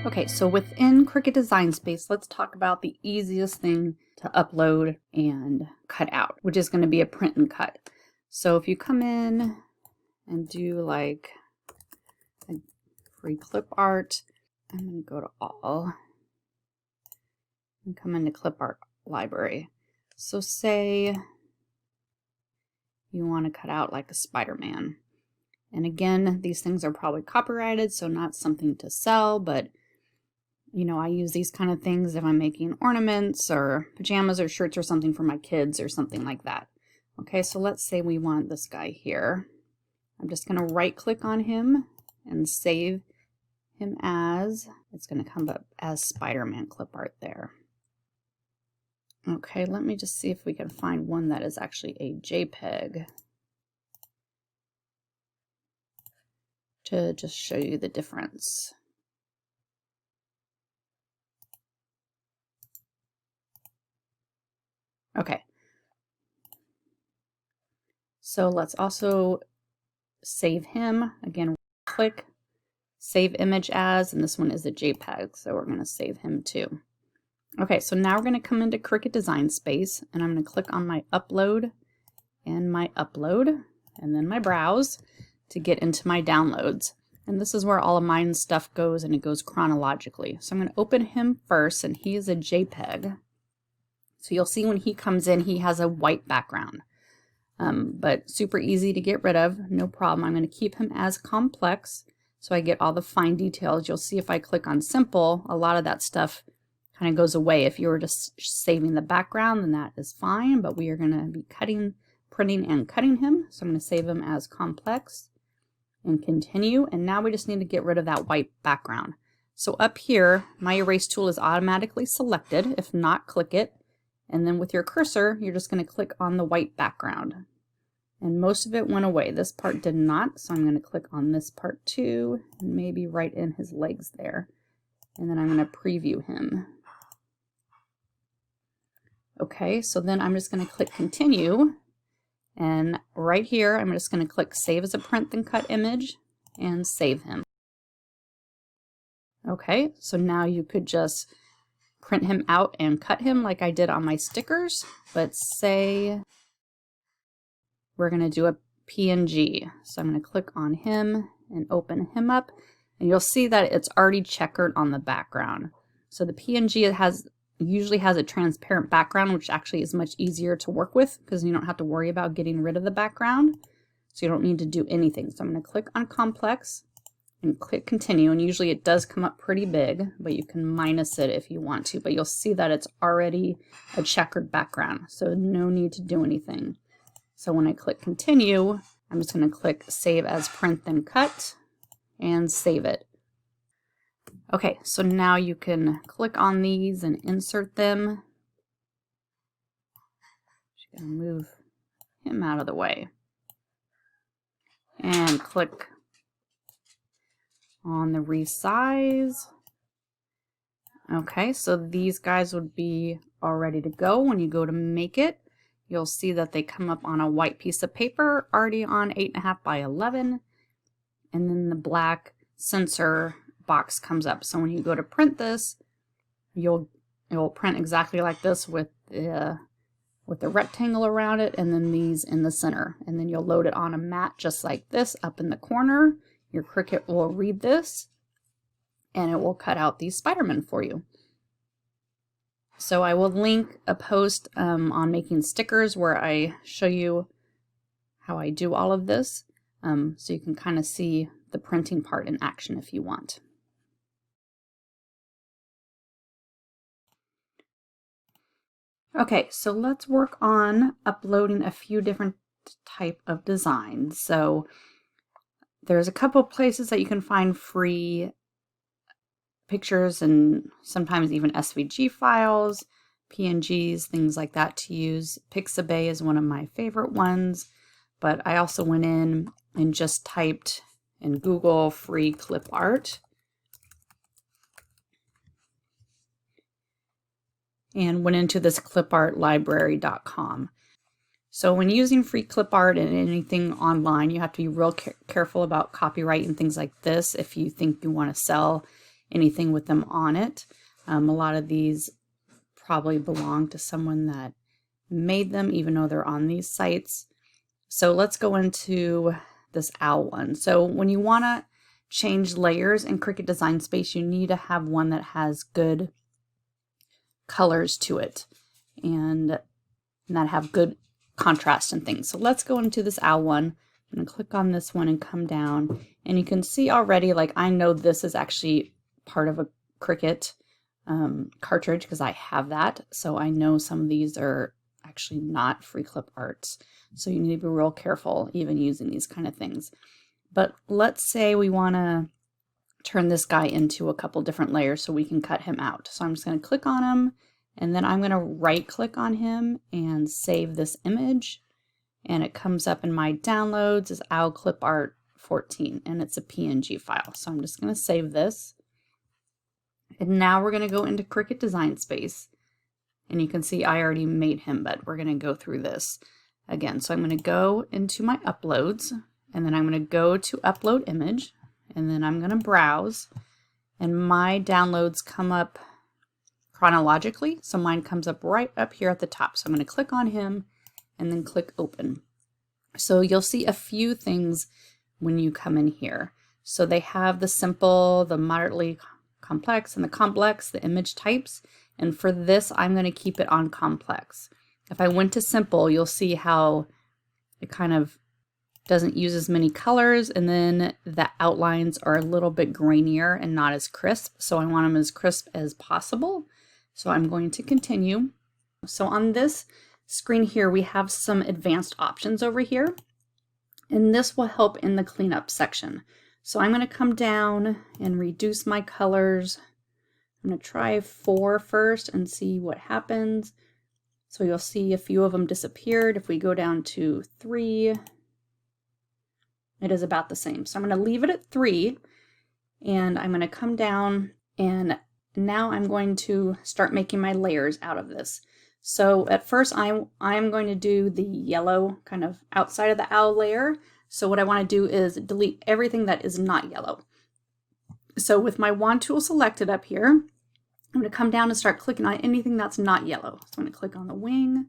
Okay, so within Cricut Design Space, let's talk about the easiest thing to upload and cut out, which is going to be a print and cut. So if you come in and do like a free clip art, I'm going to go to all and come into clip art library. So say you want to cut out like a Spider-Man. And again, these things are probably copyrighted, so not something to sell, but you know, I use these kind of things if I'm making ornaments or pajamas or shirts or something for my kids or something like that. Okay, so let's say we want this guy here. I'm just going to right click on him and save him as, it's going to come up as Spider-Man clip art there. Okay, let me just see if we can find one that is actually a JPEG to just show you the difference. Okay, so let's also save him. Again, click, save image as, and this one is a JPEG, so we're going to save him too. Okay, so now we're going to come into Cricut Design Space, and I'm going to click on my upload and my upload, and then my browse to get into my downloads. And this is where all of mine stuff goes, and it goes chronologically. So I'm going to open him first, and he is a JPEG. So you'll see when he comes in, he has a white background, but super easy to get rid of, no problem. I'm going to keep him as complex so I get all the fine details. You'll see if I click on simple, a lot of that stuff kind of goes away. If you were just saving the background, then that is fine, but we are going to be cutting, printing, and cutting him. So I'm going to save him as complex and continue. And now we just need to get rid of that white background. So up here, my erase tool is automatically selected. If not, click it. And then with your cursor, you're just going to click on the white background. And most of it went away. This part did not, so I'm going to click on this part too, and maybe right in his legs there. And then I'm going to preview him. Okay, so then I'm just going to click continue. And right here, I'm just going to click save as a print and cut image and save him. Okay, so now you could just print him out and cut him like I did on my stickers, but say we're going to do a PNG. So I'm going to click on him and open him up, and you'll see that it's already checkered on the background. So the PNG usually has a transparent background, which actually is much easier to work with because you don't have to worry about getting rid of the background. So you don't need to do anything. So I'm going to click on complex and click continue, and usually it does come up pretty big, but you can minus it if you want to, but you'll see that it's already a checkered background, so no need to do anything. So when I click continue, I'm just going to click save as print then cut and save it. Okay, so now you can click on these and insert them. Just going to move him out of the way and click on the resize. Okay, so these guys would be all ready to go. When you go to make it, you'll see that they come up on a white piece of paper already on 8.5 by 11, and then the black sensor box comes up. So when you go to print this, it will print exactly like this with the rectangle around it, and then these in the center, and then you'll load it on a mat just like this up in the corner. Your Cricut will read this, and it will cut out these Spider-Man for you. So I will link a post on making stickers where I show you how I do all of this, so you can kind of see the printing part in action if you want. Okay, so let's work on uploading a few different type of designs. So there's a couple places that you can find free pictures and sometimes even SVG files, PNGs, things like that to use. Pixabay is one of my favorite ones, but I also went in and just typed in Google free clip art and went into this clipartlibrary.com. So when using free clip art and anything online, you have to be real careful about copyright and things like this if you think you want to sell anything with them on it. A lot of these probably belong to someone that made them, even though they're on these sites. So let's go into this owl one. So when you want to change layers in Cricut Design Space, you need to have one that has good colors to it and that have good contrast and things. So let's go into this owl one. I'm going to click on this one and come down, and you can see already, like, I know this is actually part of a Cricut cartridge because I have that. So I know some of these are actually not free clip arts. So you need to be real careful even using these kind of things. But let's say we want to turn this guy into a couple different layers so we can cut him out. So I'm just going to click on him, and then I'm going to right click on him and save this image. And it comes up in my downloads as Owl Clip Art 14, and it's a PNG file. So I'm just going to save this. And now we're going to go into Cricut Design Space. And you can see I already made him, but we're going to go through this again. So I'm going to go into my uploads, and then I'm going to go to upload image, and then I'm going to browse, and my downloads come up chronologically. So mine comes up right up here at the top. So I'm going to click on him and then click open. So you'll see a few things when you come in here. So they have the simple, the moderately complex, and the complex, the image types. And for this, I'm going to keep it on complex. If I went to simple, you'll see how it kind of doesn't use as many colors, and then the outlines are a little bit grainier and not as crisp. So I want them as crisp as possible. So I'm going to continue. So on this screen here, we have some advanced options over here, and this will help in the cleanup section. So I'm going to come down and reduce my colors. I'm going to try 4 first and see what happens. So you'll see a few of them disappeared. If we go down to 3, it is about the same. So I'm going to leave it at 3, and I'm going to come down, and now I'm going to start making my layers out of this. So at first I'm going to do the yellow kind of outside of the owl layer. So what I want to do is delete everything that is not yellow. So with my wand tool selected up here, I'm going to come down and start clicking on anything that's not yellow. So I'm going to click on the wing,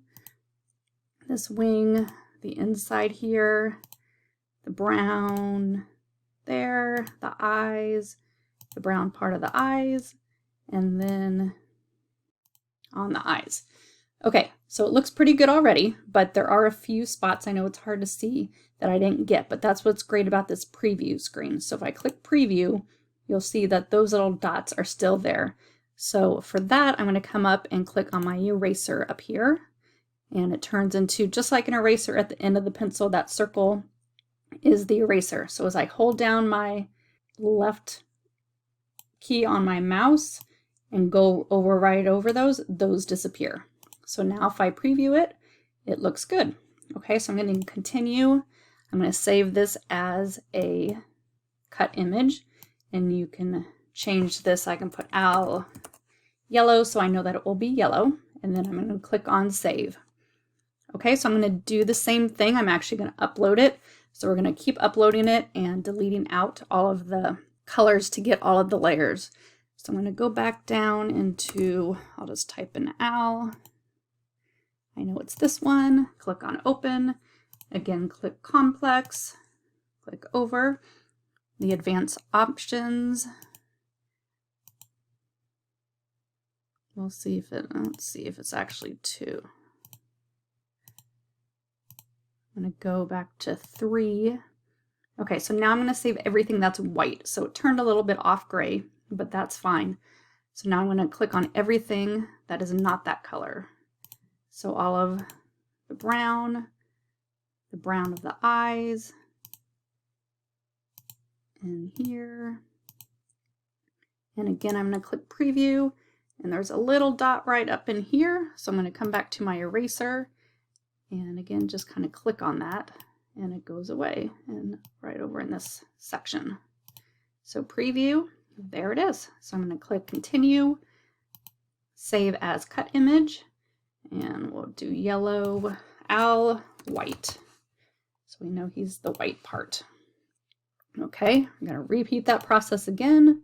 this wing, the inside here, the brown there, the eyes, the brown part of the eyes, and then on the eyes. Okay, so it looks pretty good already, but there are a few spots I know it's hard to see that I didn't get, but that's what's great about this preview screen. So if I click preview, you'll see that those little dots are still there. So for that, I'm going to come up and click on my eraser up here, and it turns into just like an eraser at the end of the pencil. That circle is the eraser. So as I hold down my left key on my mouse and go over right over those disappear. So now if I preview it, it looks good. Okay, so I'm going to continue. I'm going to save this as a cut image, and you can change this. I can put owl yellow so I know that it will be yellow, and then I'm going to click on save. Okay, so I'm going to do the same thing. I'm actually going to upload it. So we're going to keep uploading it and deleting out all of the colors to get all of the layers. So I'm going to go back down into, I'll just type in owl. I know it's this one. Click on open. Again, click complex. Click over the advanced options. We'll see if let's see if it's actually 2. I'm going to go back to 3. Okay, so now I'm going to save everything that's white. So it turned a little bit off gray, but that's fine. So now I'm going to click on everything that is not that color. So all of the brown of the eyes, and here. And again, I'm going to click preview, and there's a little dot right up in here. So I'm going to come back to my eraser, and again, just kind of click on that, and it goes away and right over in this section. So preview, there it is. So I'm going to click continue, save as cut image, and we'll do yellow, owl, white. So we know he's the white part. Okay, I'm going to repeat that process again.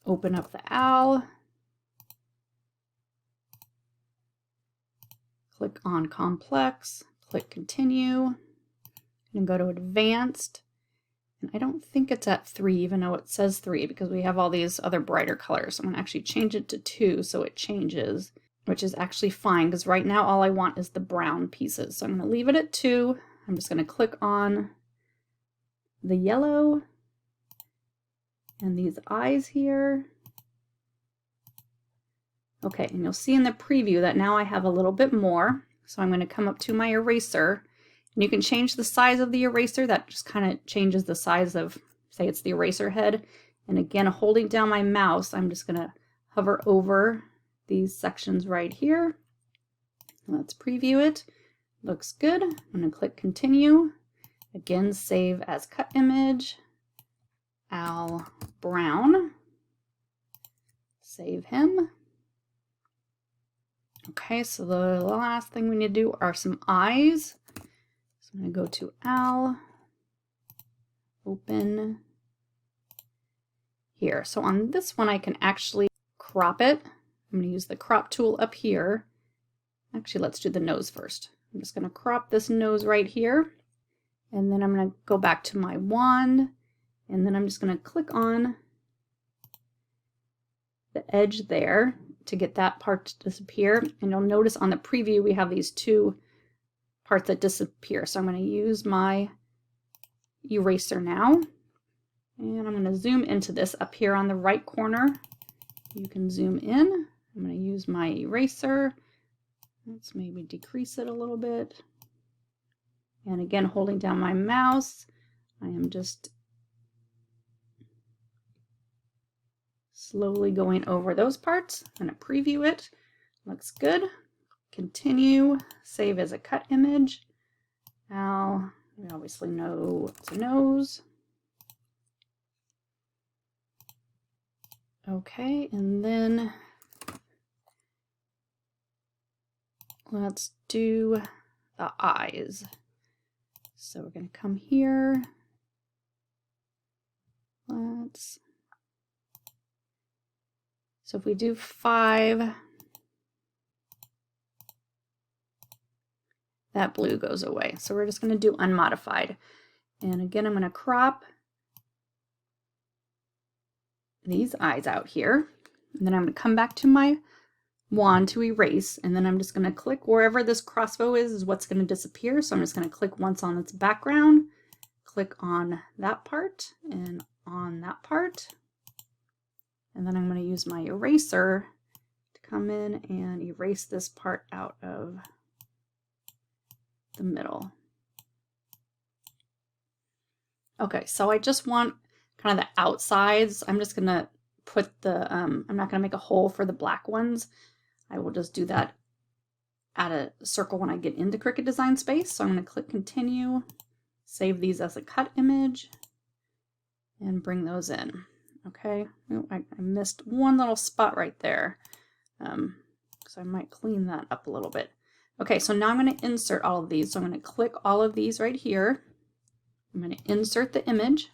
open up the owl. Click on complex, click continue, and go to advanced. And I don't think it's at 3, even though it says 3, because we have all these other brighter colors. I'm going to actually change it to 2 so it changes, which is actually fine because right now all I want is the brown pieces. So I'm going to leave it at 2. I'm just going to click on the yellow and these eyes here. Okay, and you'll see in the preview that now I have a little bit more. So I'm going to come up to my eraser. And you can change the size of the eraser. That just kind of changes the size of, say it's the eraser head. And again, holding down my mouse, I'm just going to hover over these sections right here. Let's preview it. Looks good. I'm going to click continue. Again, save as cut image. Al Brown. Save him. Okay, so the last thing we need to do are some eyes. So I'm going to go to Al, open here. So on this one, I can actually crop it. I'm going to use the crop tool up here. Actually, let's do the nose first. I'm just going to crop this nose right here. And then I'm going to go back to my wand. And then I'm just going to click on the edge there to get that part to disappear. And you'll notice on the preview, we have these 2 parts that disappear. So I'm going to use my eraser now. And I'm going to zoom into this up here on the right corner. You can zoom in. I'm going to use my eraser. Let's maybe decrease it a little bit. And again, holding down my mouse, I am just slowly going over those parts. I'm going to preview it. Looks good. Continue. Save as a cut image. Now, we obviously know it's a nose. Okay, and then let's do the eyes. So we're going to come here. So if we do 5, that blue goes away. So we're just going to do unmodified. And again, I'm going to crop these eyes out here. And then I'm going to come back to my wand to erase. And then I'm just going to click wherever this crossbow is what's going to disappear. So I'm just going to click once on its background, click on that part and on that part. And then I'm going to use my eraser to come in and erase this part out of the middle. Okay, so I just want kind of the outsides. I'm just going to put the, I'm not going to make a hole for the black ones. I will just do that at a circle when I get into Cricut Design Space. So I'm going to click continue, save these as a cut image, and bring those in. Okay, oh, I missed one little spot right there. So I might clean that up a little bit. Okay, so now I'm going to insert all of these. So I'm going to click all of these right here. I'm going to insert the image.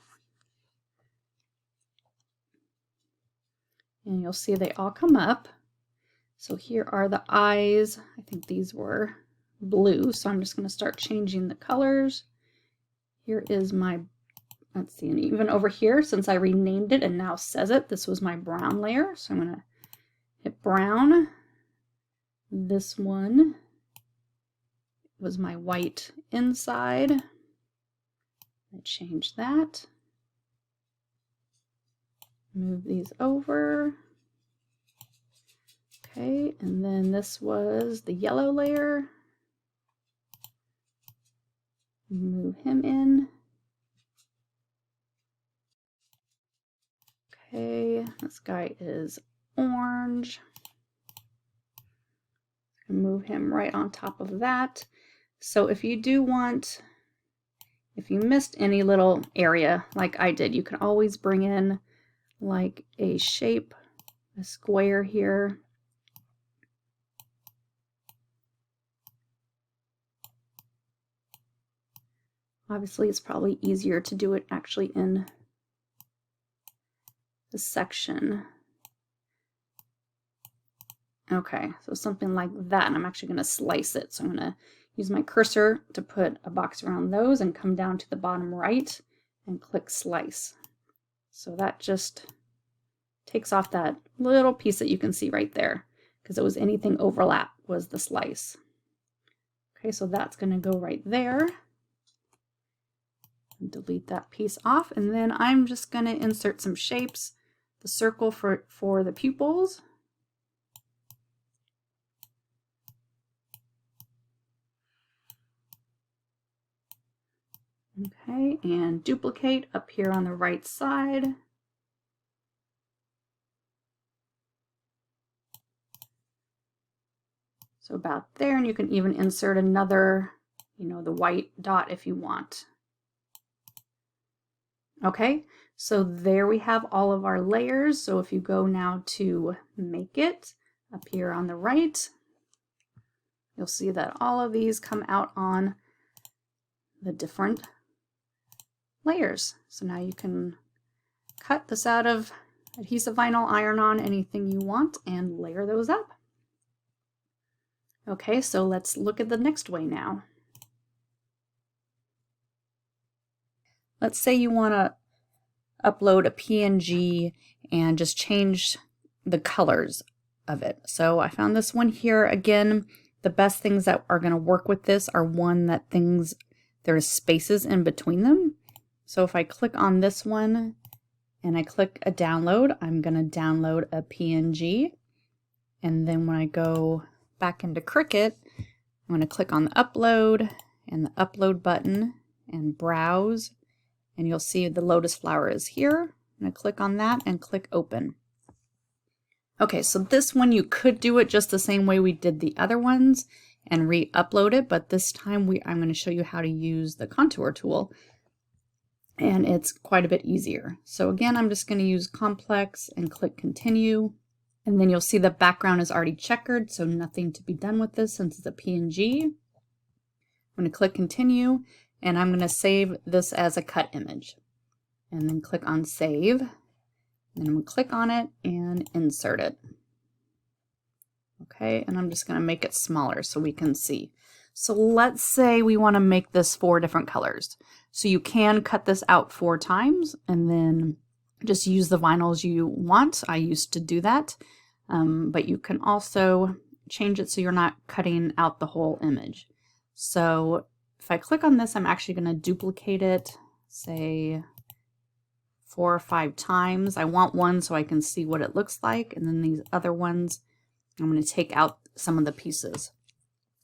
And you'll see they all come up. So here are the eyes. I think these were blue. So I'm just going to start changing the colors. Here is my, let's see, and even over here, since I renamed it and now says it, this was my brown layer. So I'm going to hit brown. This one was my white inside. I change that. Move these over. Okay, and then this was the yellow layer. Move him in. Okay, this guy is orange. Move him right on top of that. So if you do want, if you missed any little area like I did, you can always bring in like a shape, a square here. Obviously, it's probably easier to do it actually in the section. Okay, so something like that, and I'm actually going to slice it. So I'm going to use my cursor to put a box around those and come down to the bottom right and click slice. So that just takes off that little piece that you can see right there, because it was anything overlap was the slice. Okay, so that's going to go right there. Delete that piece off, and then I'm just going to insert some shapes. The circle for the pupils. Okay, and duplicate up here on the right side. So about there, and you can even insert another, the white dot if you want. Okay, so there we have all of our layers. So if you go now to make it up here on the right, you'll see that all of these come out on the different layers. So now you can cut this out of adhesive vinyl, iron on anything you want, and layer those up. Okay, so let's look at the next way now. Let's say you want to upload a PNG and just change the colors of it. So I found this one here. Again, the best things that are going to work with this are there's spaces in between them. So if I click on this one and I click a download, I'm going to download a PNG. And then when I go back into Cricut, I'm going to click on the upload and the upload button and browse. And you'll see the lotus flower is here. I'm going to click on that and click open. Okay, so this one you could do it just the same way we did the other ones and re-upload it, but this time I'm going to show you how to use the contour tool. And it's quite a bit easier. So again, I'm just going to use complex and click continue. And then you'll see the background is already checkered, so nothing to be done with this since it's a PNG. I'm going to click continue, and I'm going to save this as a cut image. And then click on save. And then I'm going to click on it and insert it. Okay, and I'm just going to make it smaller so we can see. So let's say we want to make this 4 different colors. So you can cut this out 4 times and then just use the vinyls you want. I used to do that, but you can also change it so you're not cutting out the whole image. So if I click on this, I'm actually going to duplicate it, say 4 or 5 times. I want one so I can see what it looks like, and then these other ones, I'm going to take out some of the pieces.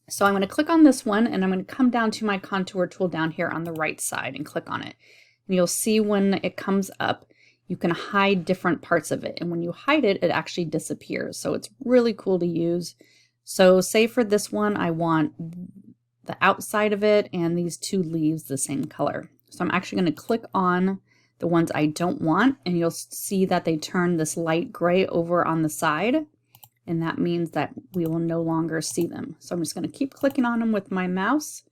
So I'm going to click on this one, and I'm going to come down to my contour tool down here on the right side and click on it. And you'll see when it comes up, you can hide different parts of it. And when you hide it, it actually disappears. So it's really cool to use. So say for this one, I want the outside of it and these 2 leaves the same color. So I'm actually going to click on the ones I don't want, and you'll see that they turn this light gray over on the side. And that means that we will no longer see them. So I'm just going to keep clicking on them with my mouse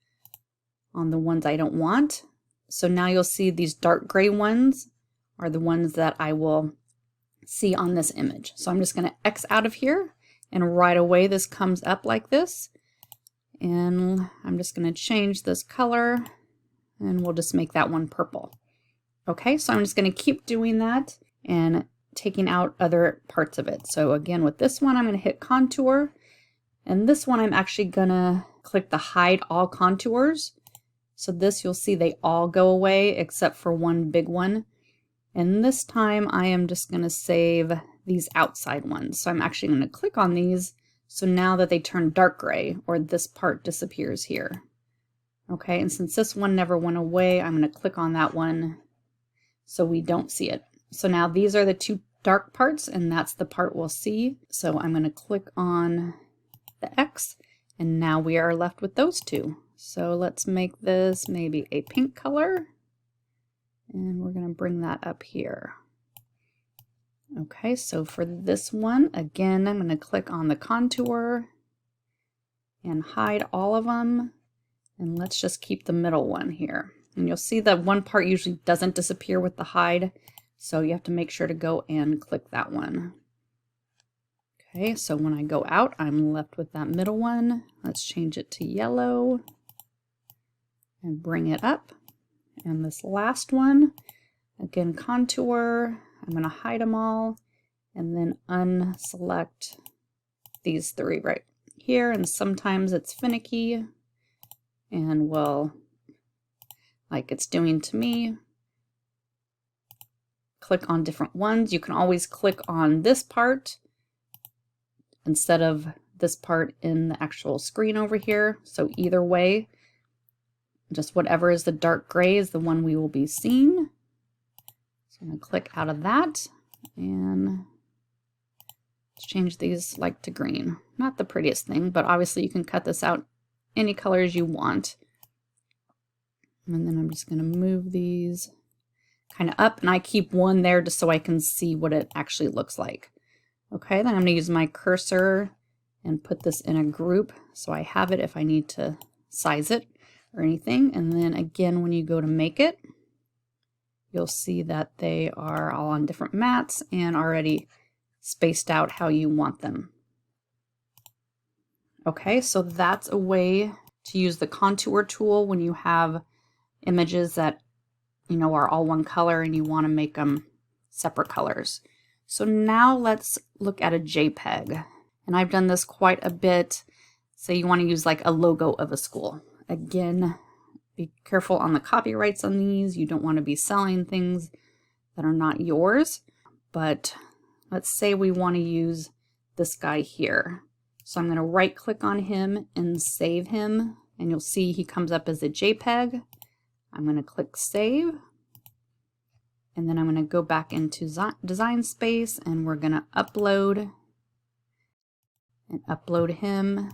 on the ones I don't want. So now you'll see these dark gray ones are the ones that I will see on this image. So I'm just going to X out of here, and right away this comes up like this. And I'm just going to change this color, and we'll just make that one purple. Okay, so I'm just going to keep doing that and taking out other parts of it. So again, with this one, I'm going to hit contour, and this one I'm actually going to click the hide all contours. So this, you'll see they all go away except for one big one. And this time I am just going to save these outside ones. So I'm actually going to click on these. So now that they turn dark gray, or this part disappears here. Okay, and since this one never went away, I'm going to click on that one so we don't see it. So now these are the 2 dark parts, and that's the part we'll see. So I'm going to click on the X, and now we are left with those 2. So let's make this maybe a pink color, and we're going to bring that up here. Okay, so for this one, again, I'm going to click on the contour and hide all of them, and let's just keep the middle one here. And you'll see that one part usually doesn't disappear with the hide, so you have to make sure to go and click that one. Okay, so when I go out, I'm left with that middle one. Let's change it to yellow and bring it up. And this last one, again, contour. I'm going to hide them all and then unselect these three right here. And sometimes it's finicky and will, like it's doing to me, click on different ones. You can always click on this part instead of this part in the actual screen over here. So either way, just whatever is the dark gray is the one we will be seeing. So I'm going to click out of that and let's change these like to green. Not the prettiest thing, but obviously you can cut this out any colors you want. And then I'm just going to move these kind of up, and I keep one there just so I can see what it actually looks like. Okay, then I'm going to use my cursor and put this in a group so I have it if I need to size it or anything. And then again, when you go to make it, you'll see that they are all on different mats and already spaced out how you want them. Okay, so that's a way to use the contour tool when you have images that, you know, are all one color and you want to make them separate colors. So now let's look at a JPEG. And I've done this quite a bit. Say you want to use like a logo of a school. Again, be careful on the copyrights on these. You don't want to be selling things that are not yours. But let's say we want to use this guy here. So I'm going to right click on him and save him. And you'll see he comes up as a JPEG. I'm going to click save. And then I'm going to go back into design space and we're going to upload him.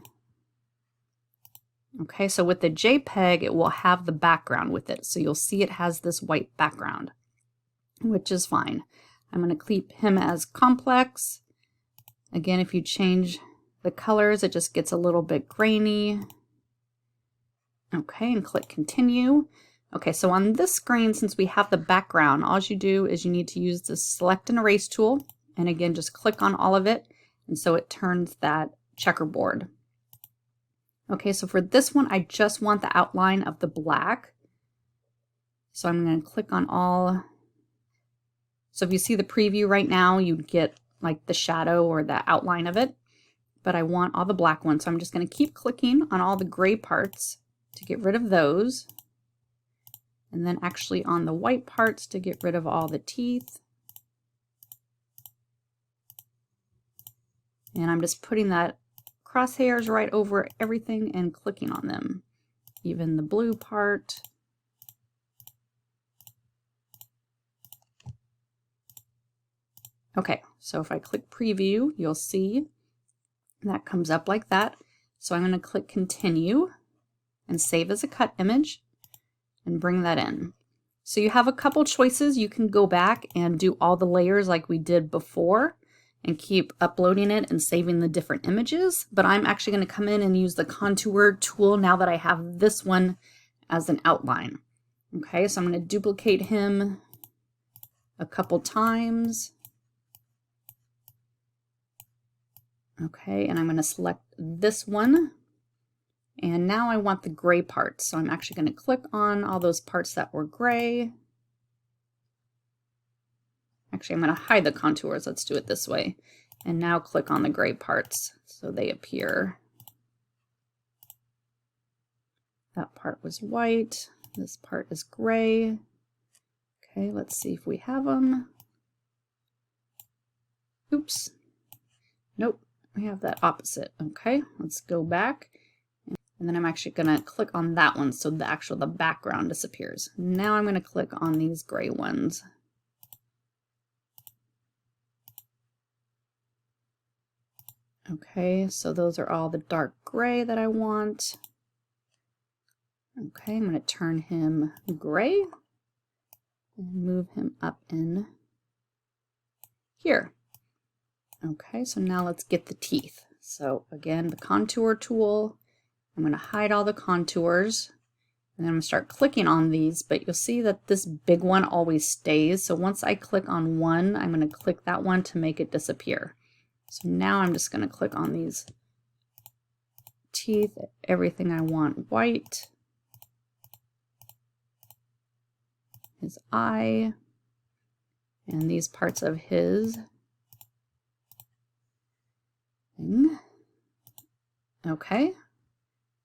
Okay, so with the JPEG, it will have the background with it. So you'll see it has this white background, which is fine. I'm going to keep him as complex. Again, if you change the colors, it just gets a little bit grainy. Okay, and click continue. Okay, so on this screen, since we have the background, all you do is you need to use the select and erase tool. And again, just click on all of it. And so it turns that checkerboard. Okay, so for this one, I just want the outline of the black. So I'm going to click on all. So if you see the preview right now, you'd get like the shadow or the outline of it. But I want all the black ones. So I'm just going to keep clicking on all the gray parts to get rid of those. And then actually on the white parts to get rid of all the teeth. And I'm just putting that crosshairs right over everything and clicking on them. Even the blue part. Okay, so if I click preview, you'll see that comes up like that. So I'm going to click continue and save as a cut image and bring that in. So you have a couple choices. You can go back and do all the layers like we did before and keep uploading it and saving the different images. But I'm actually going to come in and use the contour tool now that I have this one as an outline. Okay, so I'm going to duplicate him a couple times. Okay, and I'm going to select this one. And now I want the gray parts. So I'm actually going to click on all those parts that were gray. Actually, I'm going to hide the contours. Let's do it this way. And now click on the gray parts so they appear. That part was white. This part is gray. Okay, let's see if we have them. Oops. Nope, we have that opposite. Okay, let's go back. And then I'm actually going to click on that one so the background disappears. Now I'm going to click on these gray ones. Okay, so those are all the dark gray that I want. Okay, I'm going to turn him gray and move him up in here. Okay, so now let's get the teeth. So again, the contour tool. I'm going to hide all the contours and then I'm going to start clicking on these, but you'll see that this big one always stays. So once I click on one, I'm going to click that one to make it disappear. So now I'm just going to click on these teeth, everything I want white, his eye, and these parts of his thing. Okay,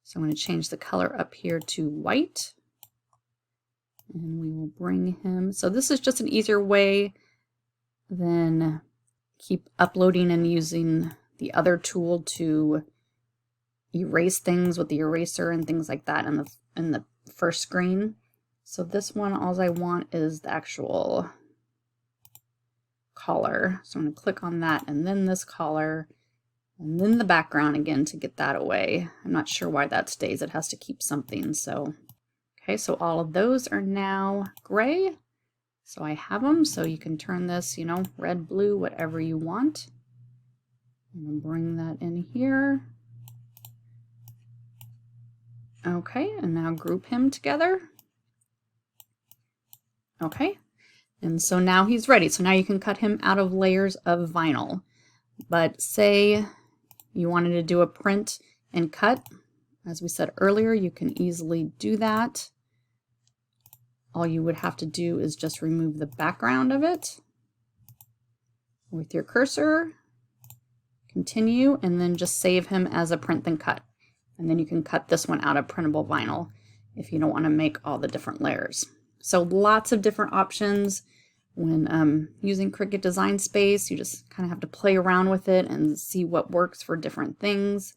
so I'm going to change the color up here to white, and we will bring him. So this is just an easier way than keep uploading and using the other tool to erase things with the eraser and things like that in the first screen. So this one, all I want is the actual collar. So I'm going to click on that, and then this collar, and then the background again to get that away. I'm not sure why that stays. It has to keep something. So, okay, so all of those are now gray. So I have them. So you can turn this, you know, red, blue, whatever you want. I'm going to bring that in here. Okay, and now group him together. Okay, and so now he's ready. So now you can cut him out of layers of vinyl. But say you wanted to do a print and cut, as we said earlier, you can easily do that. All you would have to do is just remove the background of it with your cursor, continue, and then just save him as a print then cut. And then you can cut this one out of printable vinyl if you don't want to make all the different layers. So lots of different options when using Cricut Design Space. You just kind of have to play around with it and see what works for different things.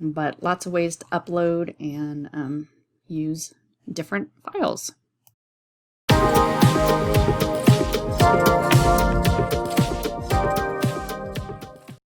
But lots of ways to upload and use different files.